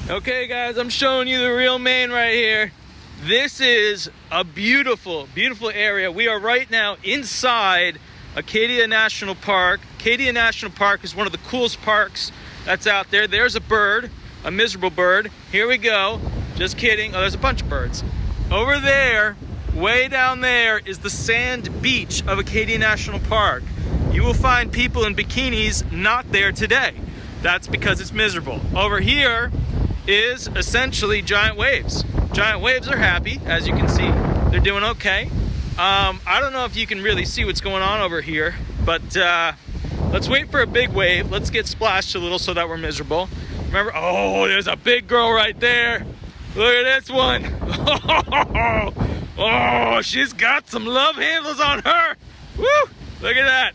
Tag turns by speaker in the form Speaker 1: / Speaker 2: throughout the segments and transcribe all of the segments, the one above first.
Speaker 1: Okay guys, I'm showing you the real Maine right here. This is a beautiful, beautiful area. We are right now inside ACADIA National Park. ACADIA National Park is one of the coolest parks that's out there. There's a bird, a miserable bird. Here we go. Just kidding. Oh, there's a bunch of birds. Over there, way down there, is the sand beach of ACADIA National Park. You will find people in bikinis not there today. That's because it's miserable. Over here is essentially giant waves. Giant waves are happy, as you can see. They're doing okay. I don't know if you can really see what's going on over here, but let's wait for a big wave. Let's get splashed a little so that we're miserable. Remember, oh, there's a big girl right there. Look at this one. Oh, she's got some love handles on her. Woo, look at that.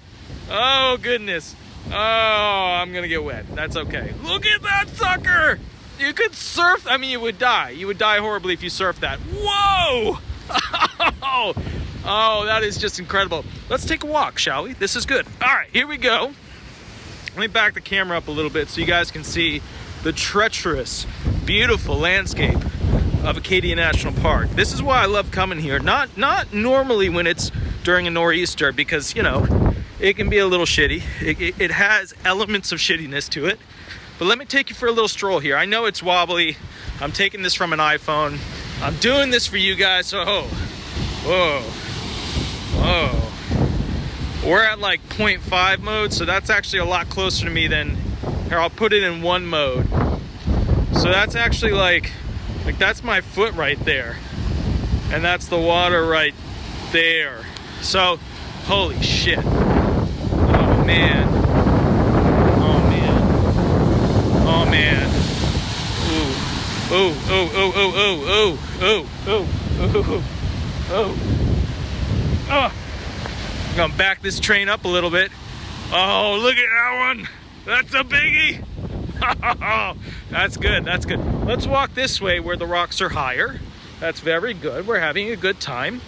Speaker 1: Oh, goodness. Oh, I'm gonna get wet. That's okay. Look at that sucker. You could surf. I mean, you would die. You would die horribly if you surfed that. Whoa! Oh, that is just incredible. Let's take a walk, shall we? This is good. All right, here we go. Let me back the camera up a little bit so you guys can see the treacherous, beautiful landscape of ACADIA National Park. This is why I love coming here. Not normally when it's during a nor'easter, because, you know, it can be a little shitty. It has elements of shittiness to it. But let me take you for a little stroll here. I know it's wobbly. I'm taking this from an iPhone. I'm doing this for you guys. So, whoa. We're at like 0.5 mode, so that's actually a lot closer to me than, here, I'll put it in 1 mode. So that's actually like that's my foot right there. And that's the water right there. So, holy shit. Oh, man. Oh man. I'm gonna back this train up a little bit. Oh, look at that one. That's a biggie. That's good, that's good. Let's walk this way where the rocks are higher. That's very good. We're having a good time.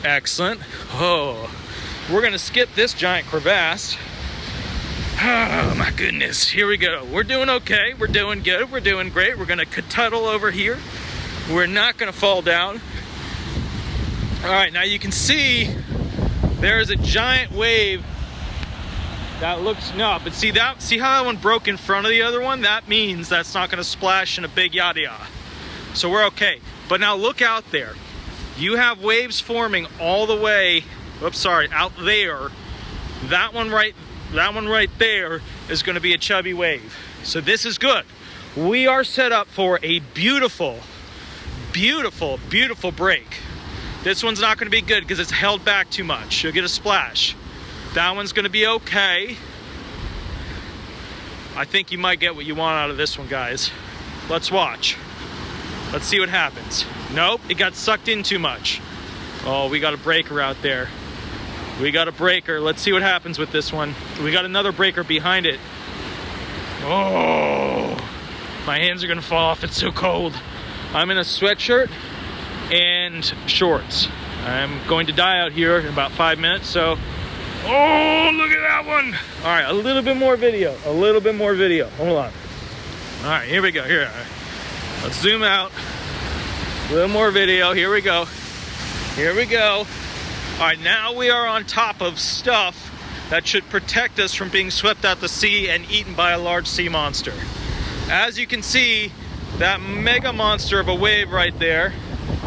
Speaker 1: Excellent. Oh, we're gonna skip this giant crevasse. Oh my goodness, here we go. We're doing okay, we're doing good, we're doing great. We're gonna cuddle over here. We're not gonna fall down. All right, now you can see there is a giant wave that looks, no, but see how that one broke in front of the other one? That means that's not gonna splash in a big yada yada. So we're okay. But now look out there. You have waves forming all the way, oops, sorry, out there. That one right there is going to be a chubby wave. So this is good. We are set up for a beautiful, beautiful, beautiful break. This one's not going to be good because it's held back too much. You'll get a splash. That one's going to be okay. I think you might get what you want out of this one, guys. Let's watch. Let's see what happens. Nope, it got sucked in too much. Oh, we got a breaker out there. We got a breaker. Let's see what happens with this one. We got another breaker behind it. Oh, my hands are gonna fall off. It's so cold. I'm in a sweatshirt and shorts. I'm going to die out here in about 5 minutes, so. Oh, look at that one. All right, a little bit more video. A little bit more video. Hold on. All right, here we go. Here. Let's zoom out. A little more video. Here we go. Here we go. All right, now we are on top of stuff that should protect us from being swept out to sea and eaten by a large sea monster. As you can see, that mega monster of a wave right there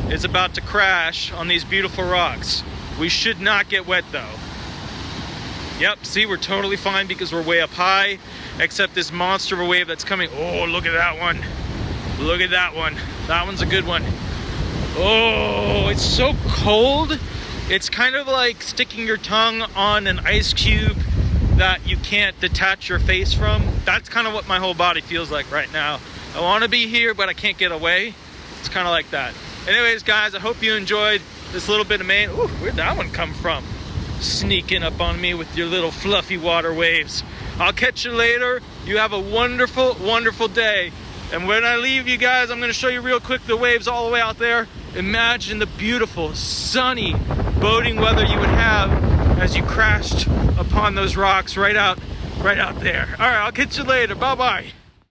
Speaker 1: is about to crash on these beautiful rocks. We should not get wet though. Yep, see, we're totally fine because we're way up high, except this monster of a wave that's coming. Oh, look at that one. Look at that one. That one's a good one. Oh, it's so cold. It's kind of like sticking your tongue on an ice cube that you can't detach your face from. That's kind of what my whole body feels like right now. I want to be here, but I can't get away. It's kind of like that. Anyways, guys, I hope you enjoyed this little bit of Maine. Ooh, where'd that one come from? Sneaking up on me with your little fluffy water waves. I'll catch you later. You have a wonderful, wonderful day. And when I leave you guys, I'm going to show you real quick the waves all the way out there. Imagine the beautiful, sunny boating weather you would have as you crashed upon those rocks right out there. All right, I'll catch you later. Bye-bye.